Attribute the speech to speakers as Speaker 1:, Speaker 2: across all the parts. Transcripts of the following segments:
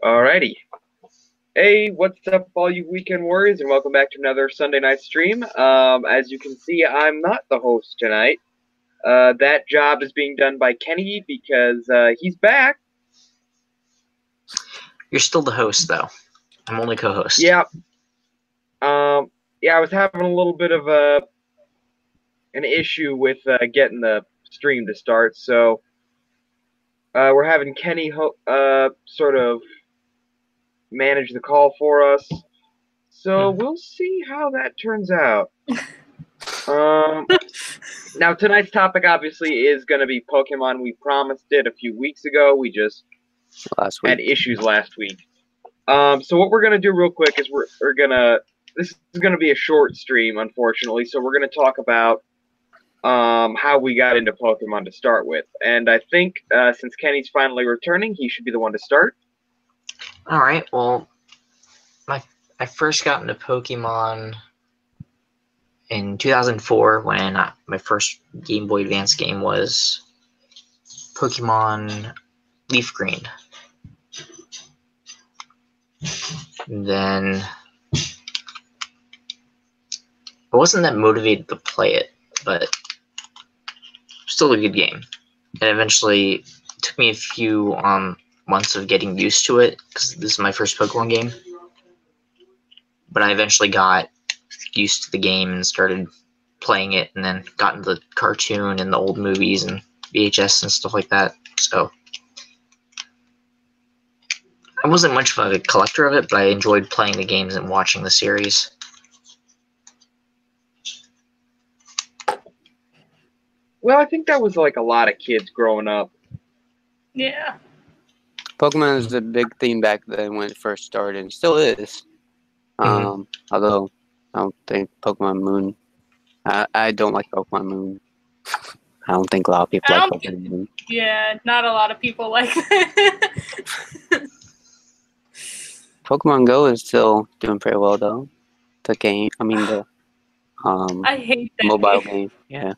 Speaker 1: Alrighty. Hey, what's up, all you weekend warriors, and welcome back to another Sunday night stream. As you can see, I'm not the host tonight. That job is being done by Kenny because he's back.
Speaker 2: You're still the host, though. I'm only co-host.
Speaker 1: Yeah. I was having a little bit of an issue with getting the stream to start, so we're having Kenny sort of manage the call for us. So we'll see how that turns out. Now, tonight's topic obviously is going to be Pokemon. We promised it a few weeks ago. We just had issues last week. So what we're going to do real quick is this is going to be a short stream, unfortunately. So we're going to talk about how we got into Pokemon to start with. And I think since Kenny's finally returning, he should be the one to start.
Speaker 2: All right, well, I first got into Pokemon in 2004 when my first Game Boy Advance game was Pokemon Leaf Green. And then I wasn't that motivated to play it, but still a good game. And eventually it took me a few months of getting used to it because this is my first Pokemon game. But I eventually got used to the game and started playing it, and then got into the cartoon and the old movies and VHS and stuff like that. So I wasn't much of a collector of it, but I enjoyed playing the games and watching the series.
Speaker 1: Well, I think that was like a lot of kids growing up.
Speaker 3: Yeah.
Speaker 4: Pokemon was a big theme back then when it first started, and still is. Although I don't think Pokemon Moon. I don't like Pokemon Moon. I don't think a lot of people like Pokemon Moon.
Speaker 3: Yeah, not a lot of people like it.
Speaker 4: Pokemon Go is still doing pretty well though. The game, the
Speaker 3: I hate that
Speaker 4: mobile
Speaker 3: game.
Speaker 4: Yeah.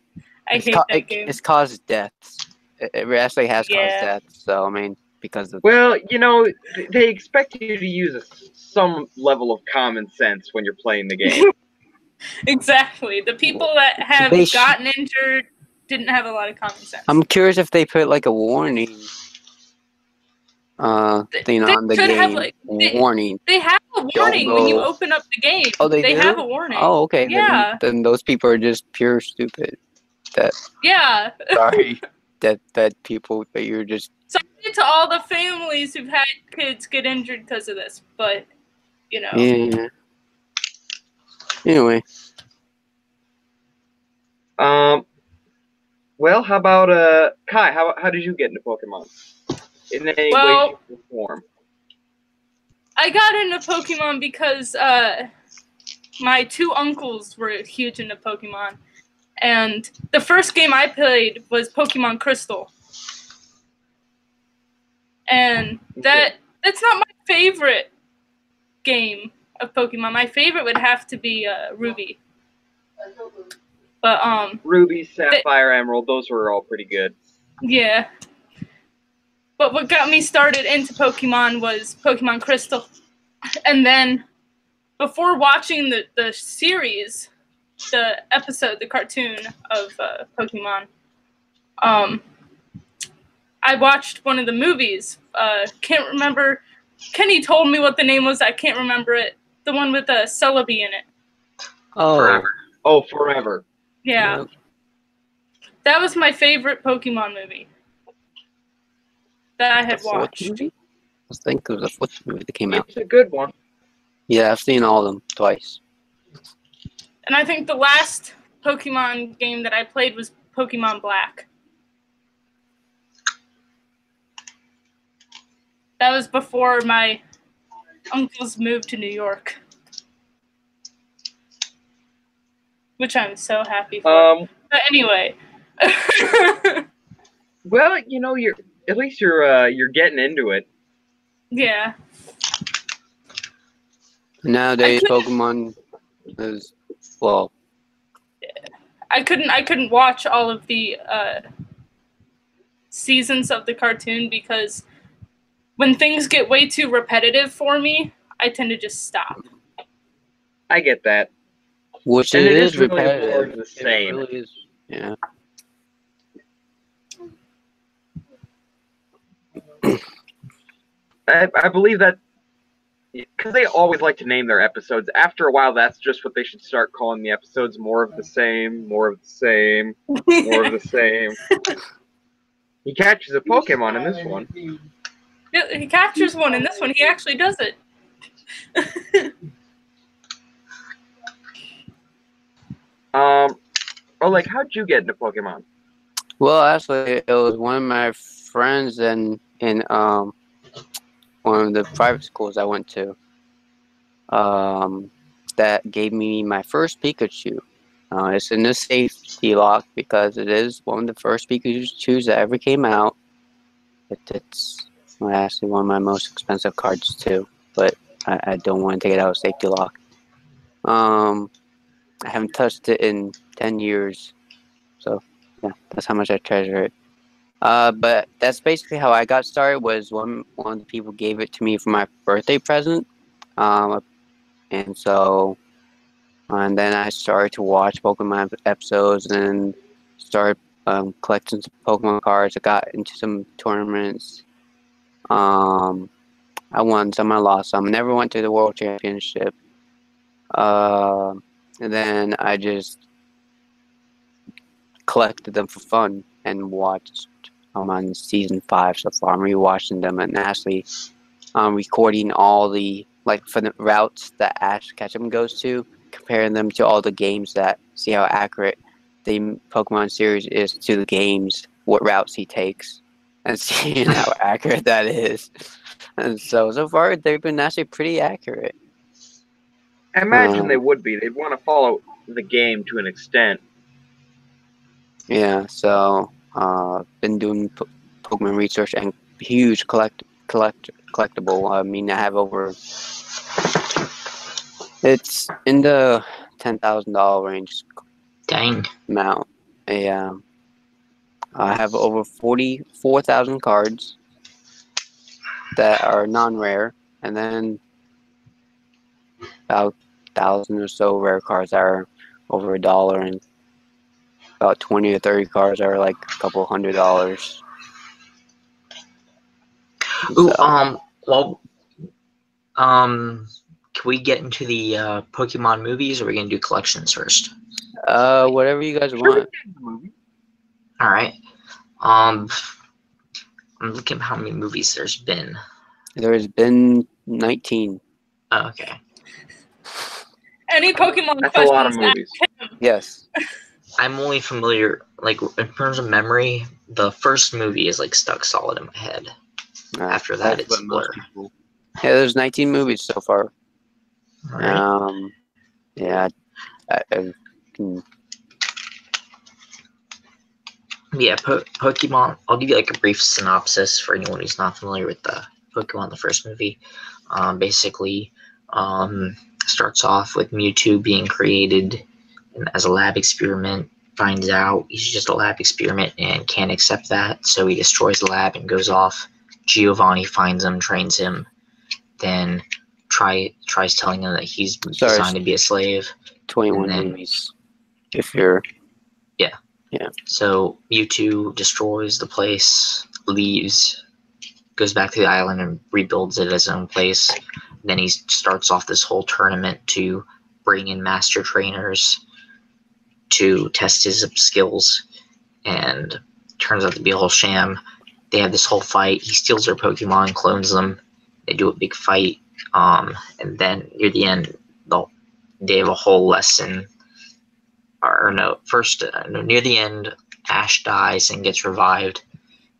Speaker 3: I hate that game.
Speaker 4: It's caused deaths. It actually has caused deaths. So because of
Speaker 1: they expect you to use some level of common sense when you're playing the game.
Speaker 3: Exactly. The people that have gotten injured didn't have a lot of common sense.
Speaker 4: I'm curious if they put like a warning thing on the game. Warning.
Speaker 3: They have a warning when you open up the game.
Speaker 4: Oh, they do?
Speaker 3: have a warning.
Speaker 4: Oh, okay.
Speaker 3: Yeah.
Speaker 4: Then those people are just pure stupid. Sorry. that people that you're just.
Speaker 3: Sorry to all the families who've had kids get injured because of this, but
Speaker 4: Yeah. Anyway.
Speaker 1: Well, how about Kai? How did you get into Pokemon? In any way, shape, or form?
Speaker 3: I got into Pokemon because my two uncles were huge into Pokemon, and the first game I played was Pokemon Crystal. And that's not my favorite game of Pokemon. My favorite would have to be Ruby. But
Speaker 1: Ruby, Sapphire, Emerald, those were all pretty good.
Speaker 3: Yeah. But what got me started into Pokemon was Pokemon Crystal. And then before watching the series, the episode, the cartoon of Pokemon, I watched one of the movies. Can't remember. Kenny told me what the name was. I can't remember it. The one with Celebi in it.
Speaker 4: Oh.
Speaker 1: Forever. Oh, Forever.
Speaker 3: Yeah.
Speaker 4: Yep.
Speaker 3: That was my favorite Pokemon movie that I had watched.
Speaker 4: Movie? I think it was the fourth movie that came out.
Speaker 1: It's a good one.
Speaker 4: Yeah, I've seen all of them twice.
Speaker 3: And I think the last Pokemon game that I played was Pokemon Black. That was before my uncles moved to New York. Which I'm so happy for. But anyway.
Speaker 1: Well, you're at least you're getting into it.
Speaker 3: Yeah.
Speaker 4: Nowadays, Pokemon is
Speaker 3: I couldn't watch all of the seasons of the cartoon because when things get way too repetitive for me, I tend to just stop.
Speaker 1: I get that.
Speaker 4: Which
Speaker 1: and
Speaker 4: it
Speaker 1: it
Speaker 4: is
Speaker 1: is really
Speaker 4: repetitive.
Speaker 1: more of the same.
Speaker 4: It really is. Yeah.
Speaker 1: I believe that because they always like to name their episodes. After a while, that's just what they should start calling the episodes. More of the same, more of the same, more of the same. He catches a Pokemon in this one.
Speaker 3: Yeah, he captures one in this one. He actually does it.
Speaker 1: Like, how'd you get into Pokemon?
Speaker 4: Well, actually, it was one of my friends in one of the private schools I went to that gave me my first Pikachu. It's in the safety lock because it is one of the first Pikachus that ever came out. It's actually one of my most expensive cards too, but I don't want to take it out of safety lock. I haven't touched it in 10 years, so yeah, that's how much I treasure it. But that's basically how I got started. Was one of the people gave it to me for my birthday present, and so, and then I started to watch Pokemon episodes and started collecting some Pokemon cards. I got into some tournaments. I won some, I lost some. I never went to the World Championship. And then I just collected them for fun and watched. I'm on season 5 so far. I'm rewatching them and actually recording all the, like, for the routes that Ash Ketchum goes to, comparing them to all the games that, see how accurate the Pokemon series is to the games, what routes he takes, and seeing how accurate that is. And so far, they've been actually pretty accurate.
Speaker 1: I imagine they would be. They'd want to follow the game to an extent.
Speaker 4: Yeah, so been doing Pokemon research and huge collectible. I mean, I have over. It's in the $10,000 range.
Speaker 2: Dang.
Speaker 4: Amount. Yeah. I have over 44,000 cards that are non-rare, and then about 1,000 or so rare cards that are over $1, and about 20 or 30 cards are like a couple $100.
Speaker 2: Ooh, well, can we get into the Pokemon movies, or are we gonna do collections first?
Speaker 4: Whatever you guys want.
Speaker 2: All right. I'm looking at how many movies there's been.
Speaker 4: There's been 19.
Speaker 2: Oh, okay.
Speaker 3: Any Pokemon
Speaker 1: That's
Speaker 3: questions?
Speaker 1: a lot of movies.
Speaker 4: Yes.
Speaker 2: I'm only familiar, like, in terms of memory, the first movie is, like, stuck solid in my head. After that, it's blur.
Speaker 4: Yeah, there's 19 movies so far.
Speaker 2: All right.
Speaker 4: Yeah, I can...
Speaker 2: Yeah, Pokemon. I'll give you like a brief synopsis for anyone who's not familiar with the Pokemon, the first movie. Basically, starts off with Mewtwo being created as a lab experiment. Finds out he's just a lab experiment and can't accept that, so he destroys the lab and goes off. Giovanni finds him, trains him, then tries telling him that he's designed to be a slave.
Speaker 4: 21 movies. If you're... Yeah.
Speaker 2: So Mewtwo destroys the place, leaves, goes back to the island and rebuilds it as his own place. Then he starts off this whole tournament to bring in master trainers to test his skills, and turns out to be a whole sham. They have this whole fight. He steals their Pokemon, clones them. They do a big fight, and then near the end, they have a whole lesson. Or no, first, near the end, Ash dies and gets revived,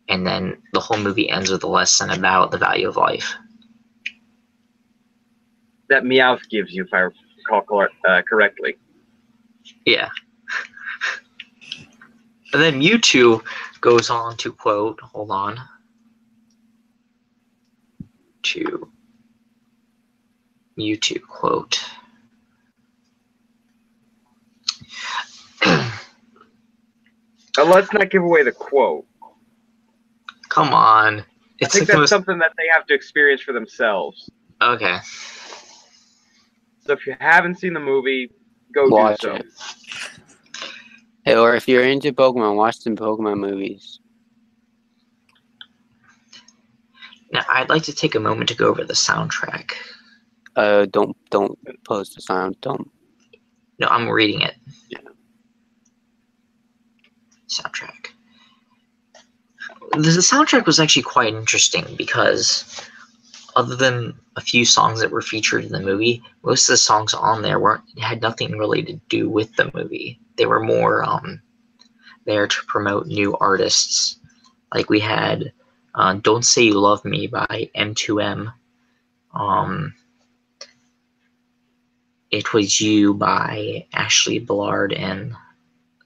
Speaker 2: and then the whole movie ends with a lesson about the value of life.
Speaker 1: That Meowth gives you, if I recall correctly.
Speaker 2: Yeah. And then Mewtwo goes on to quote, hold on, to Mewtwo quote.
Speaker 1: Let's not give away the quote.
Speaker 2: Come on.
Speaker 1: I think that's something that they have to experience for themselves.
Speaker 2: Okay.
Speaker 1: So if you haven't seen the movie, go
Speaker 4: Watch
Speaker 1: do so.
Speaker 4: it. Hey, or if you're into Pokemon, watch some Pokemon movies.
Speaker 2: Now, I'd like to take a moment to go over the soundtrack.
Speaker 4: Don't post the sound. Don't.
Speaker 2: No, I'm reading it.
Speaker 4: Yeah.
Speaker 2: Soundtrack. The soundtrack was actually quite interesting because, other than a few songs that were featured in the movie, most of the songs on there had nothing really to do with the movie. They were more there to promote new artists. Like we had "Don't Say You Love Me" by M2M. "It Was You" by Ashley Ballard and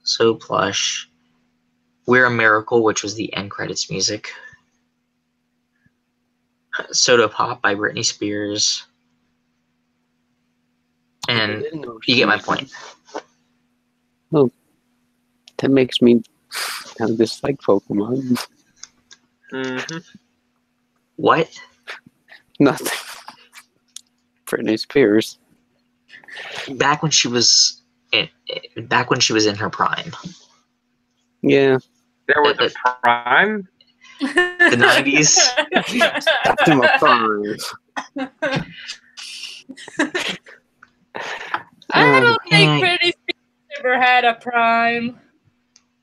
Speaker 2: So Plush. "We're a Miracle," which was the end credits music. "Soda Pop" by Britney Spears. And you get my point.
Speaker 4: Oh, that makes me dislike Pokemon.
Speaker 1: Mm-hmm.
Speaker 2: What?
Speaker 4: Nothing. Britney Spears.
Speaker 2: Back when she was in her prime.
Speaker 4: Yeah.
Speaker 1: There was a prime?
Speaker 2: The 90s.
Speaker 4: That's in my prime.
Speaker 3: I don't think Britney Spears ever had a prime.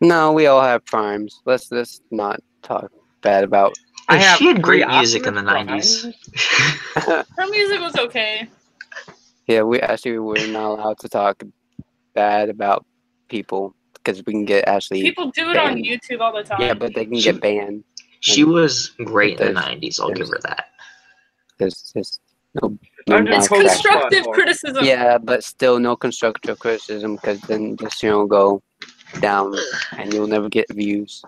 Speaker 4: No, we all have primes. Let's not talk bad about.
Speaker 2: She had great music in the 90s.
Speaker 3: Her music was okay.
Speaker 4: Yeah, we're not allowed to talk bad about people because we can get
Speaker 3: People do it
Speaker 4: banned.
Speaker 3: on YouTube all the time.
Speaker 4: Yeah, but they can get banned.
Speaker 2: She was great in the 90s. I'll give her that.
Speaker 4: There's just no
Speaker 3: it's constructive criticism.
Speaker 4: Yeah, but still no constructive criticism because then the channel will go down and you'll never get views.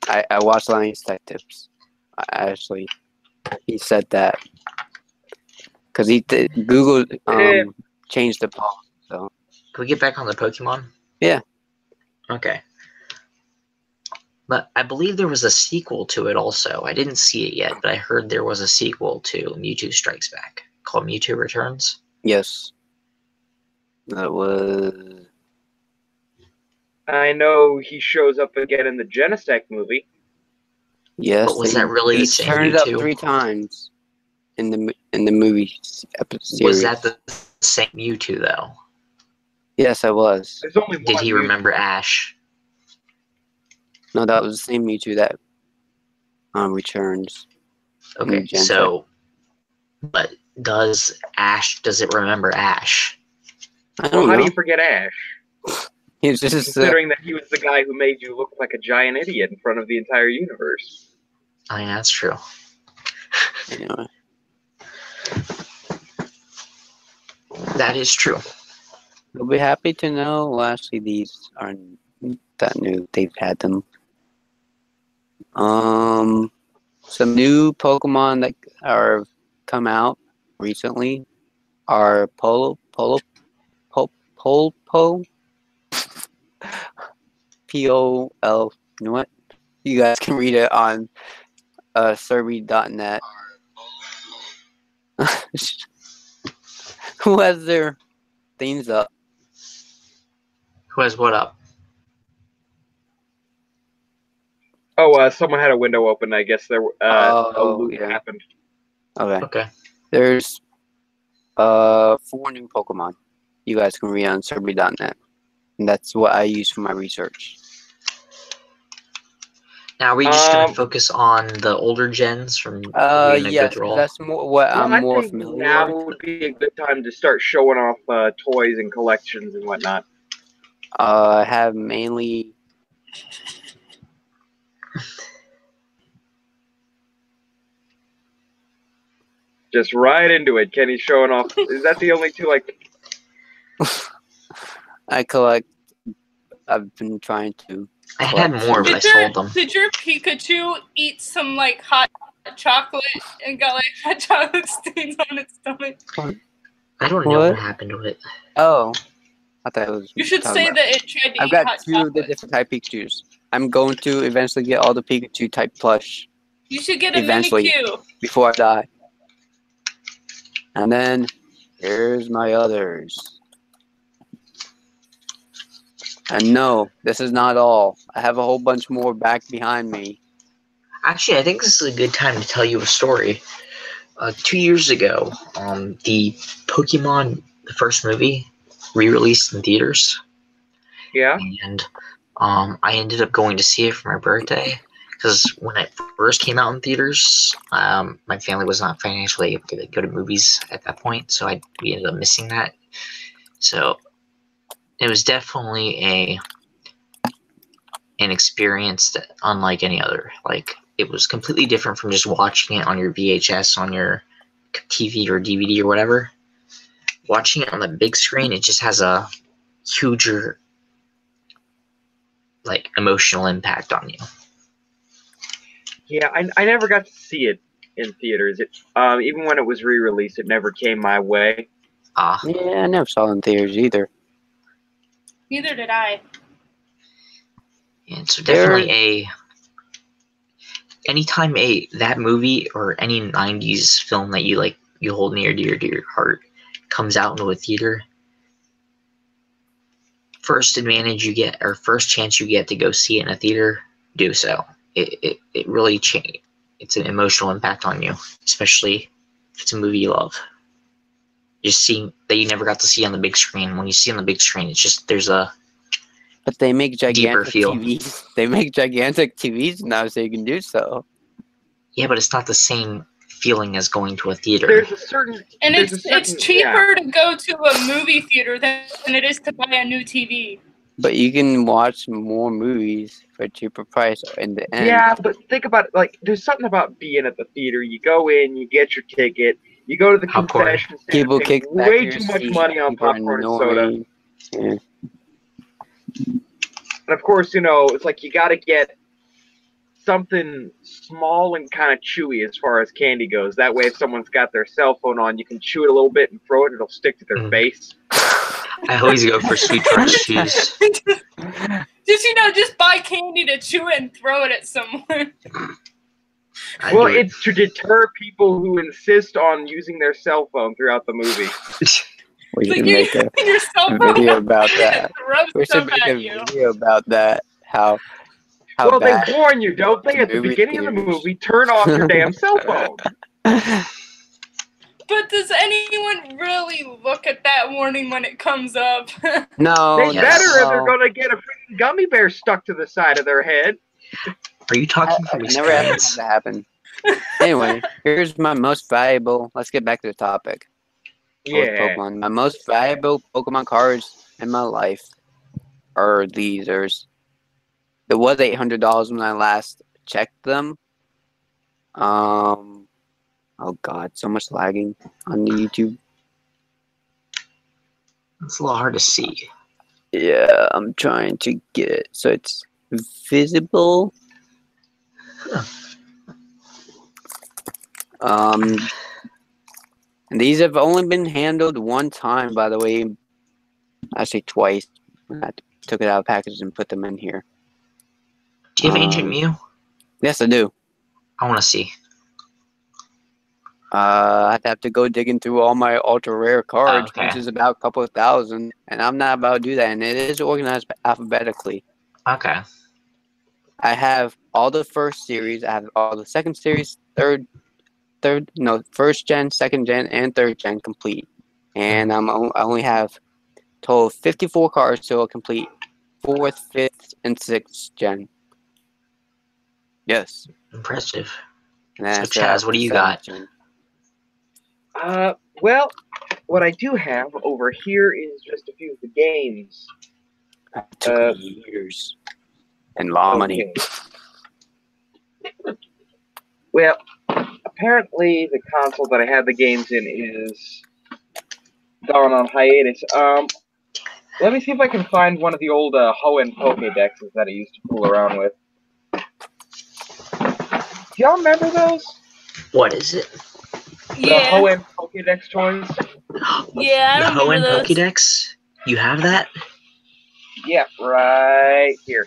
Speaker 4: I watched Lion Detectives. Actually, he said that because Google changed the poll. So
Speaker 2: can we get back on the Pokemon?
Speaker 4: Yeah.
Speaker 2: Okay. But I believe there was a sequel to it also. I didn't see it yet, but I heard there was a sequel to Mewtwo Strikes Back called Mewtwo Returns.
Speaker 4: Yes. That was...
Speaker 1: I know he shows up again in the Genesect movie.
Speaker 4: Yes.
Speaker 2: But was that really the same
Speaker 4: turned
Speaker 2: Mewtwo?
Speaker 4: Up 3 times in the movie series.
Speaker 2: Was that the same Mewtwo though?
Speaker 4: Yes, I was.
Speaker 1: There's only one
Speaker 2: Did he
Speaker 1: Mewtwo.
Speaker 2: remember Ash?
Speaker 4: No, that was the same Mewtwo that returns.
Speaker 2: Okay, so, but does it remember Ash?
Speaker 4: I don't know.
Speaker 1: How do you forget Ash?
Speaker 4: He was just
Speaker 1: considering that he was the guy who made you look like a giant idiot in front of the entire universe.
Speaker 2: Oh, yeah, that's true.
Speaker 4: Anyway.
Speaker 2: That is true.
Speaker 4: You'll be happy to know. Well, actually, these aren't that new. They've had them. Some new Pokemon that are come out recently are Polpo, P-O-L. You know what? You guys can read it on Survey.net. Who has their things up?
Speaker 2: Who has what up?
Speaker 1: Oh, someone had a window open. I guess there a loop happened.
Speaker 2: Okay.
Speaker 4: There's 4 new Pokemon. You guys can read on Survey.net. And that's what I use for my research.
Speaker 2: Now, are we just going to focus on the older gens from
Speaker 4: yes, that's more what I'm more familiar with.
Speaker 1: Now would be a good time to start showing off toys and collections and whatnot.
Speaker 4: I have mainly...
Speaker 1: Just right into it. Kenny's showing off. Is that the only 2, like...
Speaker 4: I collect... I've been trying to...
Speaker 2: I had more, but I sold them.
Speaker 3: Did your Pikachu eat some, like, hot chocolate and got, like, hot chocolate stains on its stomach?
Speaker 2: I don't know what happened to it.
Speaker 4: Oh. I thought it was...
Speaker 3: You should say that it tried to eat hot chocolate.
Speaker 4: I've got 2 of the different type Pikachus. I'm going to eventually get all the Pikachu type plush
Speaker 3: You should get a
Speaker 4: eventually,
Speaker 3: mini queue.
Speaker 4: before I die. And then, here's my others. And no, this is not all. I have a whole bunch more back behind me.
Speaker 2: Actually, I think this is a good time to tell you a story. 2 years ago, the Pokemon, the first movie, re-released in theaters.
Speaker 1: Yeah.
Speaker 2: And I ended up going to see it for my birthday. Because when it first came out in theaters, my family was not financially able to go to movies at that point. So we ended up missing that. So it was definitely an experience that unlike any other. Like, it was completely different from just watching it on your VHS, on your TV or DVD or whatever. Watching it on the big screen, it just has a huger, like, emotional impact on you.
Speaker 1: Yeah, I never got to see it in theaters. Even when it was re-released, it never came my way.
Speaker 4: Yeah, I never saw it in theaters either.
Speaker 3: Neither did I.
Speaker 2: And so definitely anytime that movie or any 90s film that you hold near to your heart comes out into a theater, first advantage you get, or first chance you get to go see it in a theater, do so. It really changes. It's an emotional impact on you, especially if it's a movie you love. Just seeing that you never got to see on the big screen. When you see on the big screen, it's just
Speaker 4: But they make gigantic
Speaker 2: feel.
Speaker 4: TVs. They make gigantic TVs now, so you can do so.
Speaker 2: Yeah, but it's not the same feeling as going to a theater.
Speaker 3: It's cheaper to go to a movie theater than it is to buy a new TV.
Speaker 4: But you can watch more movies for a cheaper price in the end.
Speaker 1: Yeah, but think about it. Like, there's something about being at the theater. You go in, you get your ticket, you go to the concession stand,
Speaker 4: people
Speaker 1: pay
Speaker 4: kick
Speaker 1: way too much money on popcorn and soda.
Speaker 4: Yeah.
Speaker 1: And of course, it's like you got to get something small and kind of chewy as far as candy goes. That way, if someone's got their cell phone on, you can chew it a little bit and throw it. It'll stick to their face.
Speaker 2: I always go for Sweet Crunch chews.
Speaker 3: Just buy candy to chew it and throw it at someone.
Speaker 1: Well, it's to deter people who insist on using their cell phone throughout the movie.
Speaker 4: We should make a video about that. We should make a video about that. How
Speaker 1: well,
Speaker 4: bad
Speaker 1: they warn you, don't they? At the beginning of the movie, turn off your damn cell phone.
Speaker 3: But does anyone really look at that warning when it comes up?
Speaker 4: No.
Speaker 1: They better, or they're going to get a freaking gummy bear stuck to the side of their head.
Speaker 2: Are you talking from experience?
Speaker 4: Never had that happen. Anyway, here's my most valuable. Let's get back to the topic.
Speaker 1: Yeah.
Speaker 4: Pokemon. My most valuable Pokemon cards in my life are these. It was $800 when I last checked them. Oh god, so much lagging on the YouTube.
Speaker 2: It's a little hard to see.
Speaker 4: Yeah, I'm trying to get it so it's visible. And these have only been handled one time, by the way. Actually, twice. I took it out of the package and put them in here.
Speaker 2: Do you have Ancient Mew?
Speaker 4: Yes, I do.
Speaker 2: I want to see.
Speaker 4: I'd have to go digging through all my ultra rare cards, which is about a couple of thousand, and I'm not about to do that. And it is organized alphabetically.
Speaker 2: Okay.
Speaker 4: I have all the first series. I have all the second series, first gen, second gen, and third gen complete. And I only have total 54 cards to complete 4th, 5th, and 6th gen. Yes.
Speaker 2: Impressive.
Speaker 4: And
Speaker 2: so, Chaz, what do you got?
Speaker 4: Gen.
Speaker 1: Well, what I do have over here is just a few of the games.
Speaker 4: It took years and a lot of money.
Speaker 1: Well, apparently the console that I had the games in is gone on hiatus. Let me see if I can find one of the old Hoenn Pokédexes that I used to fool around with. Do y'all remember those?
Speaker 2: What is it?
Speaker 3: Yeah.
Speaker 1: The Hoenn Pokédex toys?
Speaker 3: Yeah, I
Speaker 2: the Hoenn
Speaker 3: remember those.
Speaker 2: Pokédex? You have that?
Speaker 1: Yeah, right here.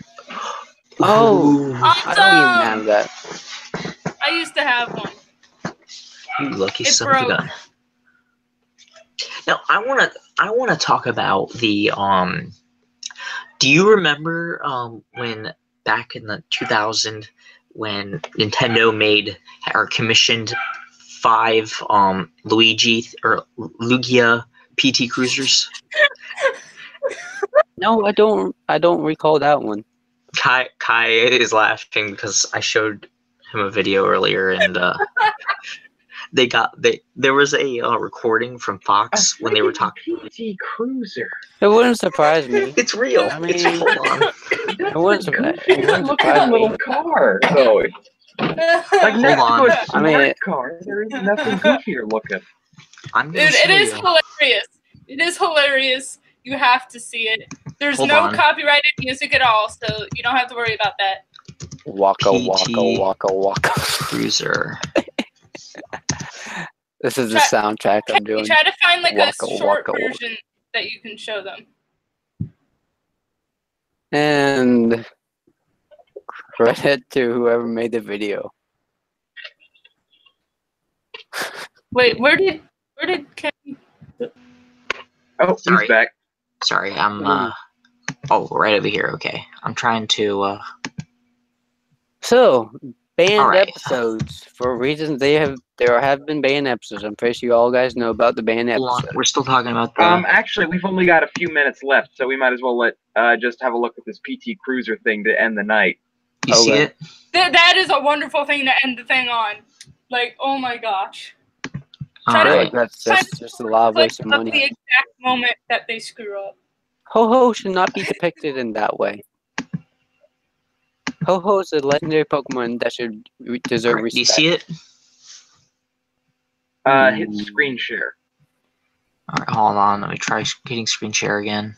Speaker 4: Oh,
Speaker 3: awesome!
Speaker 4: I don't even have that.
Speaker 3: I used to have one.
Speaker 2: You lucky
Speaker 3: It
Speaker 2: son of a
Speaker 3: broke.
Speaker 2: gun. Now I wanna talk about the Do you remember when back in the 2000 when Nintendo made or commissioned 5 Lugia PT Cruisers?
Speaker 4: No, I don't. I don't recall that one.
Speaker 2: Kai is laughing because I showed him a video earlier, and there was a recording from Fox when they were talking.
Speaker 1: PT Cruiser.
Speaker 4: It wouldn't surprise me.
Speaker 2: It's real.
Speaker 4: I mean,
Speaker 2: Hold on.
Speaker 4: It wouldn't surprise
Speaker 1: Look at the little car, though. Like
Speaker 2: Hold
Speaker 1: next
Speaker 2: on.
Speaker 1: to a
Speaker 4: I
Speaker 1: smart
Speaker 4: mean,
Speaker 1: car, there is nothing goofier looking.
Speaker 2: I'm gonna
Speaker 3: Dude,
Speaker 2: show
Speaker 3: it is
Speaker 2: you.
Speaker 3: hilarious. It is hilarious. You have to see it. There's
Speaker 2: Hold
Speaker 3: no
Speaker 2: on.
Speaker 3: copyrighted music at all, so you don't have to worry about that.
Speaker 4: Waka
Speaker 2: PT
Speaker 4: waka waka waka.
Speaker 2: Cruiser.
Speaker 4: This is the soundtrack I'm doing.
Speaker 3: Try to find like
Speaker 4: Waka,
Speaker 3: a short
Speaker 4: waka, waka.
Speaker 3: version that you can show them.
Speaker 4: And credit to whoever made the video.
Speaker 3: Wait, where did Kenny?
Speaker 1: Oh,
Speaker 2: Sorry.
Speaker 1: he's back.
Speaker 2: Sorry, I'm oh, right over here. Okay, I'm trying to.
Speaker 4: So, banned
Speaker 2: Alright.
Speaker 4: episodes. For reasons there have been banned episodes. I'm pretty sure you all guys know about the banned
Speaker 2: Hold on.
Speaker 4: episodes.
Speaker 2: We're still talking about the.
Speaker 1: Actually, we've only got a few minutes left, so we might as well let just have a look at this PT Cruiser thing to end the night.
Speaker 2: You see
Speaker 4: Okay.
Speaker 2: it?
Speaker 3: That is a wonderful thing to end the thing on. Like, oh my gosh.
Speaker 2: All
Speaker 3: Try to-
Speaker 2: right.
Speaker 4: That's just a lot of waste of
Speaker 3: Click up
Speaker 4: money.
Speaker 3: the exact moment that they screw up.
Speaker 4: Ho-Ho should not be depicted in that way. Ho-Ho is a legendary Pokemon that should deserve
Speaker 2: Alright, do you
Speaker 4: respect.
Speaker 2: see it?
Speaker 1: Hit screen share.
Speaker 2: All right, hold on. Let me try getting screen share again.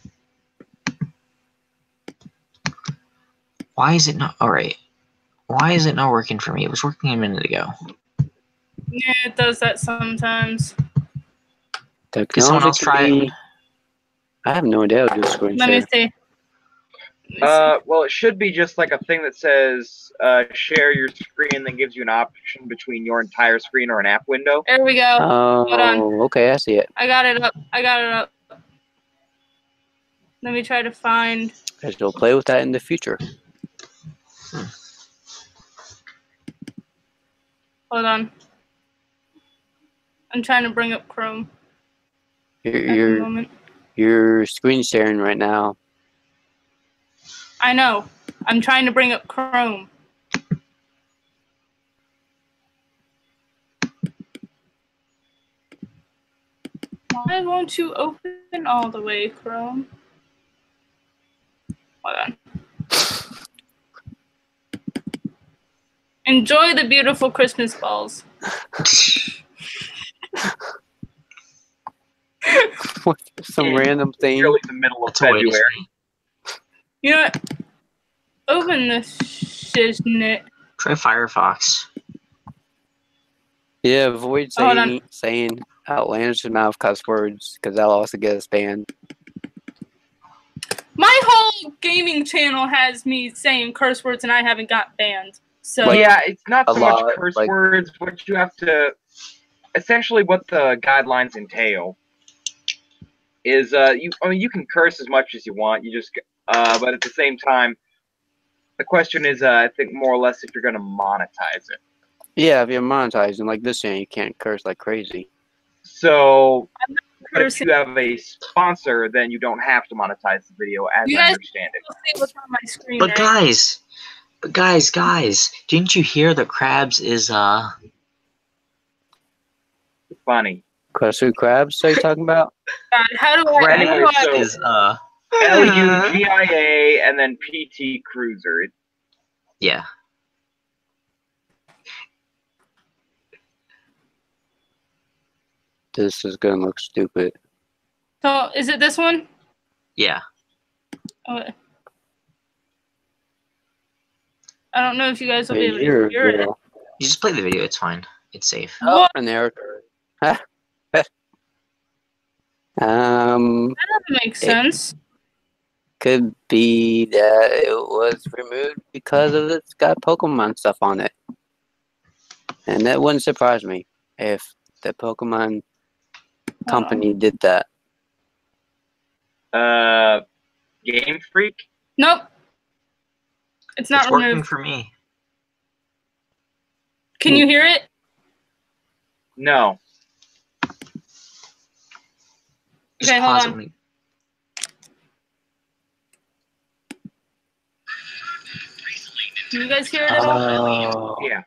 Speaker 2: Why is it not? All right. Why is it not working for me? It was working a minute ago.
Speaker 3: Yeah, it does that sometimes.
Speaker 2: Can someone else try it?
Speaker 4: I have no idea how to do screen
Speaker 3: Let
Speaker 4: share.
Speaker 3: me see.
Speaker 1: Well, it should be just like a thing that says share your screen, then gives you an option between your entire screen or an app window.
Speaker 3: There we go. Hold on.
Speaker 4: Oh, okay, I see it.
Speaker 3: I got it up. Let me try to find.
Speaker 4: Guys will play with that in the future.
Speaker 3: Hold on. I'm trying to bring up Chrome at the
Speaker 4: You're
Speaker 3: moment.
Speaker 4: you're screen sharing right now.
Speaker 3: I know. I'm trying to bring up Chrome. Why won't you open all the way, Chrome? Hold on. Enjoy the beautiful Christmas balls.
Speaker 4: Some random thing.
Speaker 1: Really the middle of
Speaker 2: That's a way to
Speaker 1: February.
Speaker 2: say.
Speaker 3: You know what? Open this shiznit.
Speaker 2: Try Firefox.
Speaker 4: Yeah, avoid
Speaker 3: Hold on.
Speaker 4: saying outlandish amount of cuss words because that'll also get us banned.
Speaker 3: My whole gaming channel has me saying curse words and I haven't got banned. So
Speaker 1: Well, yeah, it's not
Speaker 4: A
Speaker 1: so much
Speaker 4: lot,
Speaker 1: curse
Speaker 4: like-
Speaker 1: words. What you have to, essentially, what the guidelines entail is, you can curse as much as you want. You just, but at the same time, the question is, I think more or less if you're going to monetize it.
Speaker 4: Yeah, if you're monetizing like this channel, you can't curse like crazy.
Speaker 1: So, but if
Speaker 3: cursing.
Speaker 1: you have a sponsor, then you don't have to monetize the video, as
Speaker 3: You
Speaker 1: I
Speaker 3: guys-
Speaker 1: understand it.
Speaker 3: You'll see what's on my screen.
Speaker 2: But
Speaker 3: right?
Speaker 2: guys, didn't you hear that Krabs is
Speaker 1: Funny.
Speaker 4: Crusted crabs? Are you talking about?
Speaker 3: God, how do I?
Speaker 1: Anyway, so-
Speaker 2: is
Speaker 1: LUGIA and then PT Cruiser.
Speaker 2: yeah.
Speaker 4: This is gonna look stupid.
Speaker 3: So is it this one?
Speaker 2: Yeah.
Speaker 3: Okay. I don't know if you guys will be able to
Speaker 4: You're a
Speaker 3: hear it.
Speaker 4: girl.
Speaker 2: You just play the video, it's fine. It's safe.
Speaker 4: Oh,
Speaker 3: What?
Speaker 4: an error.
Speaker 3: That doesn't make sense.
Speaker 4: Could be that it was removed because of it's got Pokemon stuff on it. And that wouldn't surprise me if the Pokemon company did that.
Speaker 1: Game Freak?
Speaker 3: Nope. It's not
Speaker 2: working
Speaker 3: removed.
Speaker 2: for me.
Speaker 3: Can you hear it?
Speaker 1: No.
Speaker 2: Just
Speaker 3: Okay,
Speaker 2: pause
Speaker 3: hold on.
Speaker 2: it.
Speaker 3: Can you guys hear it at all?
Speaker 1: Yeah.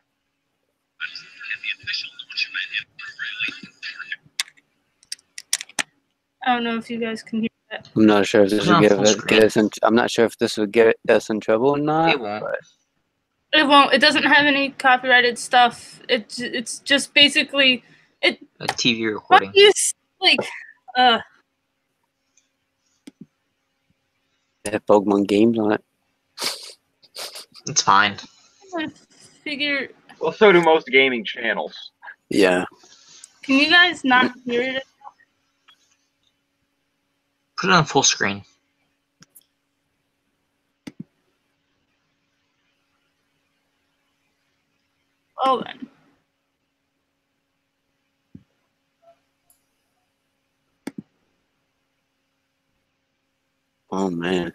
Speaker 3: I don't know if you guys can hear that.
Speaker 4: I'm not sure if this would
Speaker 2: Get
Speaker 4: us in. I'm not sure if this would get us in trouble or not.
Speaker 2: It won't.
Speaker 4: But
Speaker 3: It won't. It doesn't have any copyrighted stuff. It's just basically
Speaker 2: a TV recording.
Speaker 3: Like,
Speaker 4: they have Pokemon games on it.
Speaker 2: It's fine.
Speaker 3: I figure.
Speaker 1: Well, so do most gaming channels.
Speaker 4: Yeah.
Speaker 3: Can you guys not hear it?
Speaker 2: Put it on full screen.
Speaker 3: Oh, then.
Speaker 4: Oh man.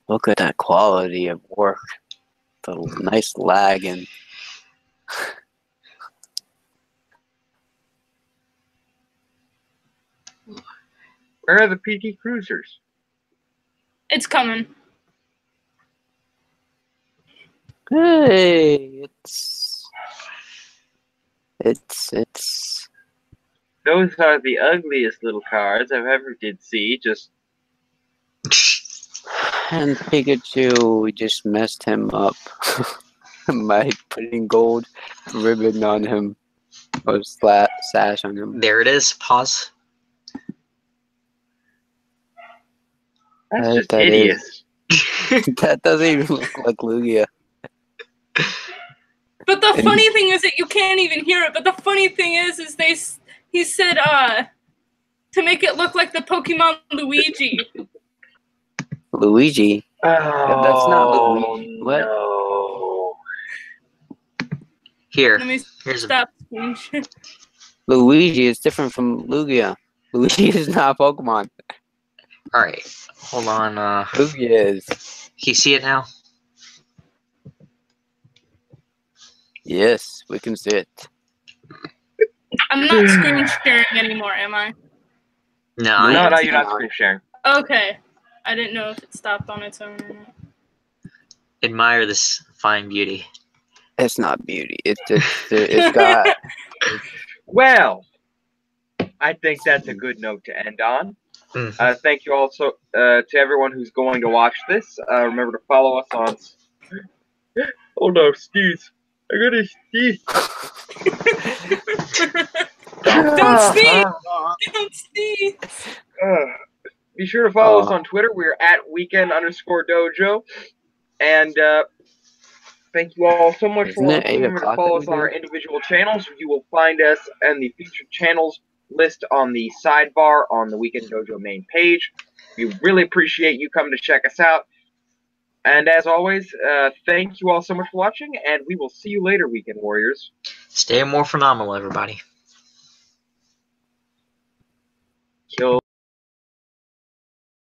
Speaker 4: Look at that quality of work. The nice lag and
Speaker 1: Where are the PT Cruisers?
Speaker 3: It's coming.
Speaker 4: hey, it's
Speaker 1: Those are the ugliest little cards I've ever did see. Just
Speaker 4: and Pikachu, we just messed him up by putting gold ribbon on him or sash on him.
Speaker 2: There it is. Pause.
Speaker 1: that's just
Speaker 4: That
Speaker 1: hideous.
Speaker 4: That doesn't even look like Lugia.
Speaker 3: But the funny thing is that you can't even hear it. But the funny thing is he said to make it look like the Pokemon Luigi.
Speaker 4: Luigi?
Speaker 1: Oh,
Speaker 4: That's not Luigi. What?
Speaker 1: No.
Speaker 2: Here.
Speaker 3: Let me
Speaker 2: Here's
Speaker 3: stop screen share.
Speaker 4: Luigi is different from Lugia. Luigi is not a Pokemon.
Speaker 2: Alright. Hold on.
Speaker 4: Lugia is.
Speaker 2: Can you see it now?
Speaker 4: Yes, we can see it.
Speaker 3: I'm not screen sharing anymore, am I?
Speaker 2: No.
Speaker 1: No, you're not screen sharing.
Speaker 3: Okay. I didn't know if it stopped on its own or not.
Speaker 2: Admire this fine beauty.
Speaker 4: It's not beauty. It's got.
Speaker 1: Well, I think that's a good note to end on. Thank you also to everyone who's going to watch this. Remember to follow us on. Oh no, sneeze! I gotta sneeze.
Speaker 3: Don't sneeze! Don't sneeze!
Speaker 1: Be sure to follow us on Twitter. We're at weekend_dojo. And thank you all so much for watching. Remember to follow us on our individual channels. You will find us in the featured channels list on the sidebar on the Weekend Dojo main page. We really appreciate you coming to check us out. And as always, thank you all so much for watching, and we will see you later, Weekend Warriors.
Speaker 2: Stay more phenomenal, everybody.
Speaker 1: Kill